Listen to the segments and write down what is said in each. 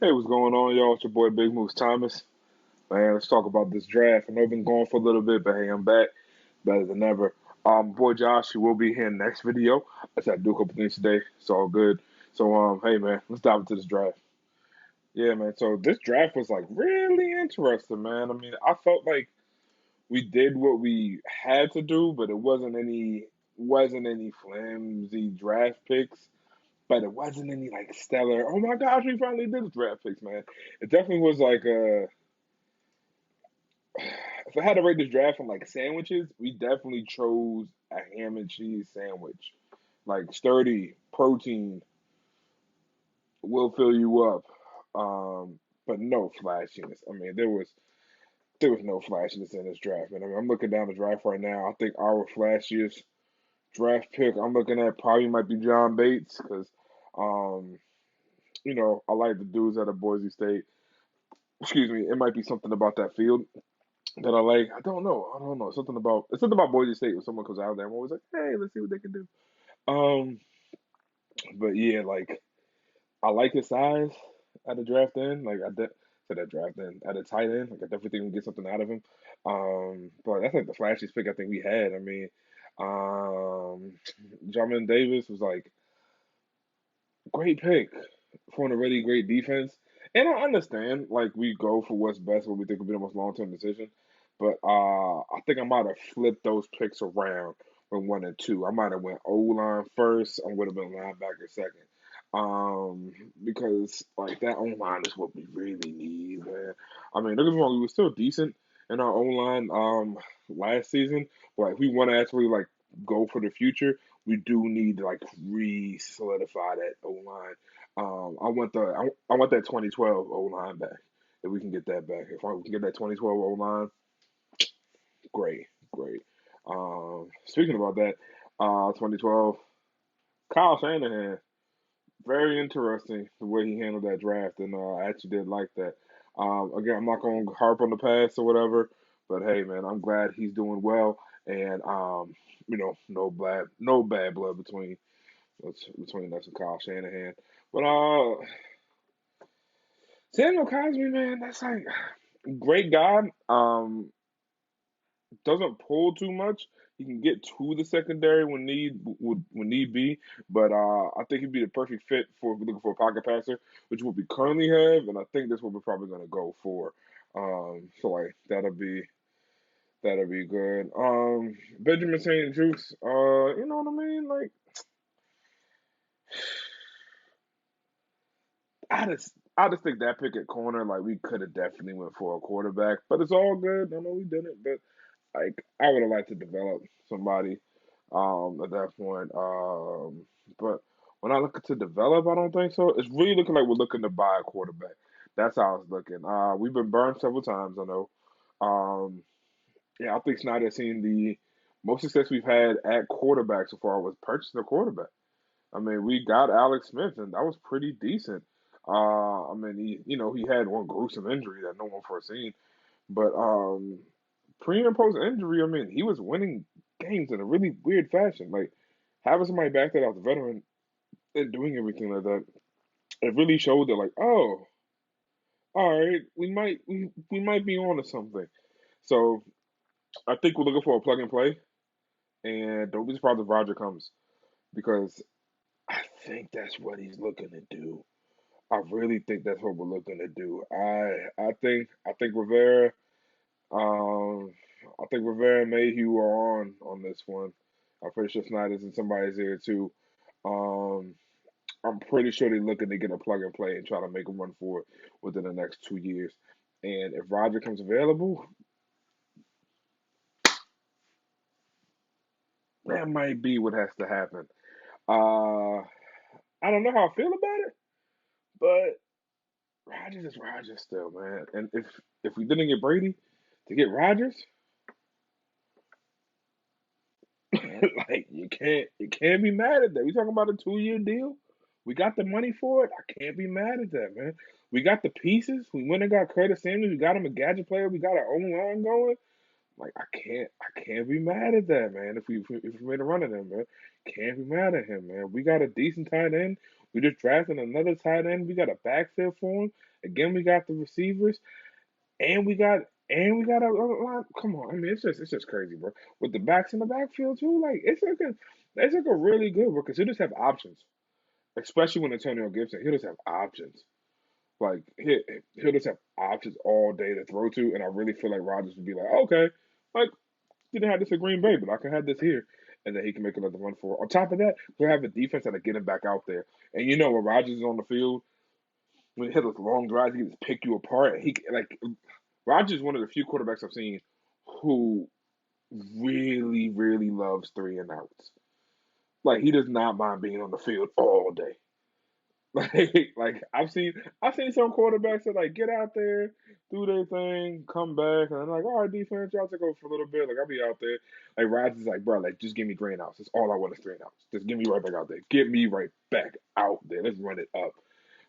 Hey, what's going on, y'all? It's your boy Big Moose Thomas. Man, let's talk about this draft. I know I've been going for a little bit, but hey, I'm back, better than ever. Boy Josh, he will be here in the next video. I just had to do a couple things today. It's all good. So, hey man, let's dive into this draft. Yeah, man. So this draft was like really interesting, man. I mean, I felt like we did what we had to do, but it wasn't any flimsy draft picks. But it wasn't any like stellar. Oh my gosh, we finally did the draft picks, man. It definitely was like if I had to rate this draft from like sandwiches, we definitely chose a ham and cheese sandwich. Like sturdy, protein, will fill you up. But no flashiness. I mean, there was no flashiness in this draft, man. I mean, I'm looking down the draft right now. I think our flashiest draft pick I'm looking at probably might be John Bates because, um, I like the dudes out of Boise State. Excuse me, it might be something about that field that I like. I don't know. I don't know. Something about Boise State when someone comes out there. I'm always like, hey, let's see what they can do. Um, but yeah, like I like his size at the draft end. Like said that draft end at the tight end. Like I definitely think we can get something out of him. But that's like the flashiest pick I think we had. I mean, Jamin Davis was like great pick for a really great defense. And I understand, like, we go for what's best, what we think will be the most long term decision. But I think I might have flipped those picks around with one and two. I might have went O line first. I would have been linebacker second. Because like that O line is what we really need, man. I mean, don't get me wrong, we were still decent in our O line last season, but like, we want to actually like go for the future, we do need to like re-solidify that O line. I want that 2012 O line back. If we can get that back, if we can get that 2012 O line, great, great. Speaking about that, 2012, Kyle Shanahan, very interesting the way he handled that draft, and I actually did like that. Again, I'm not going to harp on the past or whatever, but hey, man, I'm glad he's doing well, and no bad blood between us and Kyle Shanahan. But Samuel Cosme, man, that's like great guy. Doesn't pull too much. He can get to the secondary when need be, but I think he'd be the perfect fit for if we're looking for a pocket passer, which is what we currently have, and I think that's what we're probably going to go for. So like that'll be good. Benjamin St. Juice, you know what I mean? Like I just think that pick at corner, like we could have definitely went for a quarterback, but it's all good. I know we didn't, but like I would have liked to develop somebody at that point. But when I look to develop, I don't think so. It's really looking like we're looking to buy a quarterback. That's how it's looking. We've been burned several times, I know. Um, yeah, I think Snyder's seen the most success we've had at quarterback so far was purchasing a quarterback. I mean, we got Alex Smith, and that was pretty decent. I mean, he had one gruesome injury that no one foreseen, but pre and post injury, I mean, he was winning games in a really weird fashion. Like having somebody back that out the veteran and doing everything like that, it really showed that like, oh, all right, we might be on to something. So I think we're looking for a plug and play, and don't be surprised if Roger comes because I think that's what he's looking to do. I really think that's what we're looking to do. I think Rivera. I think Rivera and Mayhew are on this one. I'm pretty sure Snyder's and somebody's here too. Um, I'm pretty sure they're looking to get a plug and play and try to make a run for it within the next 2 years. And if Roger comes available, that might be what has to happen. Uh, I don't know how I feel about it, but Rodgers is Rodgers still, man. And if we didn't get Brady to get Rodgers, like you can't be mad at that. We talking about a 2 year deal. We got the money for it. I can't be mad at that, man. We got the pieces. We went and got Curtis Samuels. We got him a gadget player. We got our own line going. Like I can't be mad at that, man. If we made a run at him, man, can't be mad at him, man. We got a decent tight end. We just drafted another tight end. We got a backfield for him. Again, we got the receivers, and we got a line. Come on, I mean, it's just crazy, bro. With the backs in the backfield too, like it's like a really good one because he just have options, especially when Antonio Gibson. He'll just have options. Like he'll just have options all day to throw to, and I really feel like Rodgers would be like, okay, like didn't have this at Green Bay, but I can have this here, and then he can make another run for it. On top of that, we'll have a defense that'll get him back out there. And you know when Rodgers is on the field, when he hit those long drives, he can just pick you apart. He like Rodgers is one of the few quarterbacks I've seen who really, really loves three and outs. Like he does not mind being on the field all day. Like I've seen some quarterbacks that like get out there, do their thing, come back, and I'm like, all right, defense, y'all take over for a little bit. Like I'll be out there. Like Rodgers is like, bro, like just give me 3 and outs. That's all I want is 3 and outs. Just get me right back out there. Get me right back out there. Let's run it up.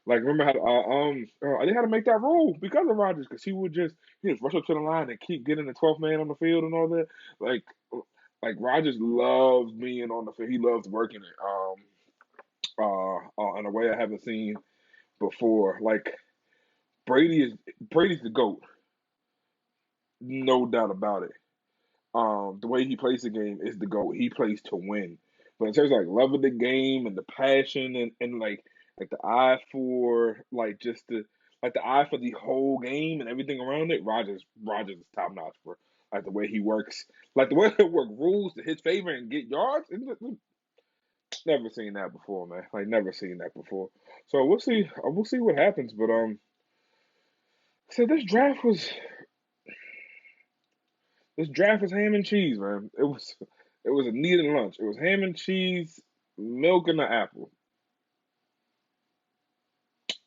Like remember how they had to make that rule because of Rodgers because he just rush up to the line and keep getting the 12th man on the field and all that. Like like Rodgers loves being on the field. He loves working it. In a way I haven't seen before. Like Brady's the goat, no doubt about it. The way he plays the game is the goat. He plays to win. But in terms of like love of the game and the passion and like the eye for like just the eye for the whole game and everything around it, Rogers is top notch for like the way he works, like the way he work rules to his favor and get yards. Never seen that before, man. Like never seen that before. So we'll see. We'll see what happens. But so this draft was ham and cheese, man. It was a needed lunch. It was ham and cheese, milk and an apple.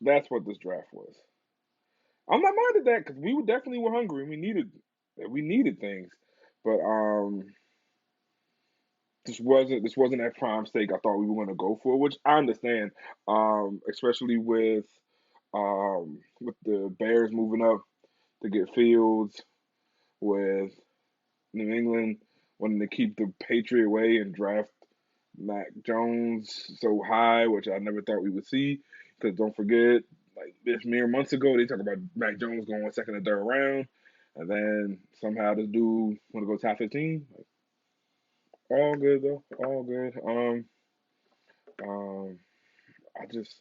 That's what this draft was. I'm not mad at that because we definitely were hungry. We needed things, but this wasn't that prime steak I thought we were going to go for, which I understand. Especially with the Bears moving up to get Fields, with New England wanting to keep the Patriot way and draft Mac Jones so high, which I never thought we would see. Because don't forget, like this mere months ago, they talk about Mac Jones going second and third round, and then somehow this dude want to go top 15. Like, all good though, all good. Um, I just,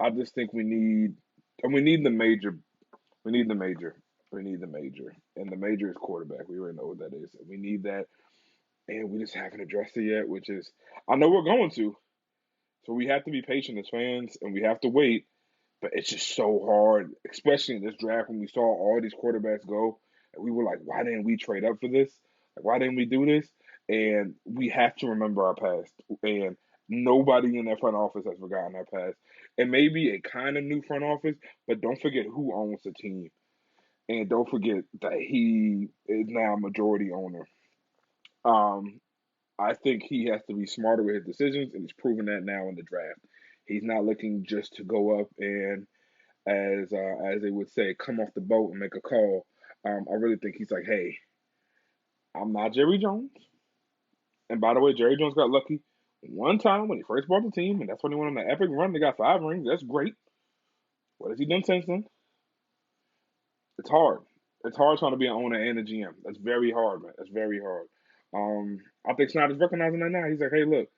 I just think we need the major, we need the major, we need the major, and the major is quarterback. We already know what that is. We need that, and we just haven't addressed it yet. Which is, I know we're going to, so we have to be patient as fans, and we have to wait. But it's just so hard, especially in this draft when we saw all these quarterbacks go, and we were like, why didn't we trade up for this? Like, why didn't we do this? And we have to remember our past. And nobody in that front office has forgotten our past. It may be a kind of new front office, but don't forget who owns the team. And don't forget that he is now a majority owner. Um, I think he has to be smarter with his decisions, and he's proven that now in the draft. He's not looking just to go up and, as they would say, come off the boat and make a call. I really think he's like, hey, I'm not Jerry Jones. And by the way, Jerry Jones got lucky one time when he first bought the team, and that's when he went on the epic run. They got 5 rings. That's great. What has he done since then? It's hard. It's hard trying to be an owner and a GM. That's very hard, man. That's very hard. I think Snyder's recognizing that now. He's like, hey, look,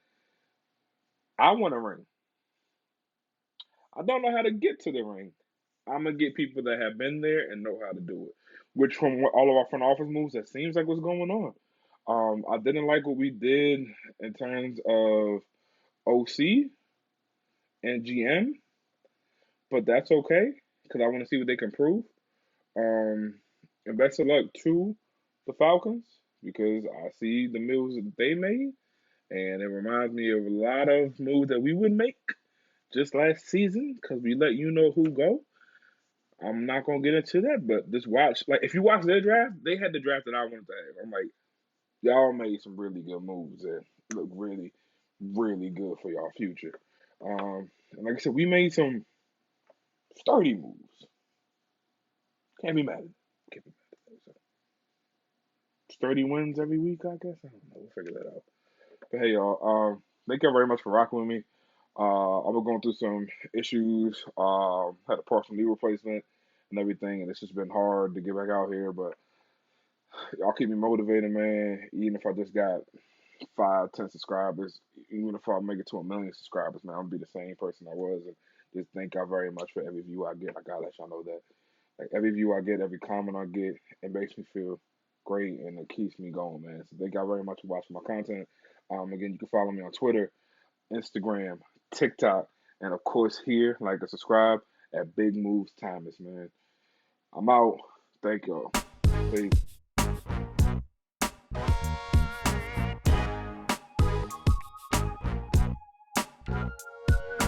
I want a ring. I don't know how to get to the ring. I'm gonna get people that have been there and know how to do it. Which, from all of our front office moves, that seems like what's going on. I didn't like what we did in terms of OC and GM, but that's okay because I want to see what they can prove. Um, and best of luck to the Falcons because I see the moves that they made, and it reminds me of a lot of moves that we would make just last season because we let you know who go. I'm not gonna get into that, but just watch. Like, if you watch their draft, they had the draft that I wanted to have. I'm like, y'all made some really good moves that look really, really good for y'all future. And like I said, we made some sturdy moves. Can't be mad at it. Can't be mad at it. So, sturdy wins every week, I guess. I don't know. We'll figure that out. But hey, y'all. thank you very much for rocking with me. I was going through some issues. Had a partial knee replacement and everything, and it's just been hard to get back out here. But y'all keep me motivated, man. Even if I just got 5, 10 subscribers, even if I make it to 1 million subscribers, man, I'm gonna be the same person I was. And just thank y'all very much for every view I get. I gotta let y'all know that. Like every view I get, every comment I get, it makes me feel great and it keeps me going, man. So thank y'all very much for watching my content. Again, you can follow me on Twitter, Instagram, TikTok, and of course here, like and subscribe at Big Moves Thomas, man. I'm out. Thank y'all. Peace.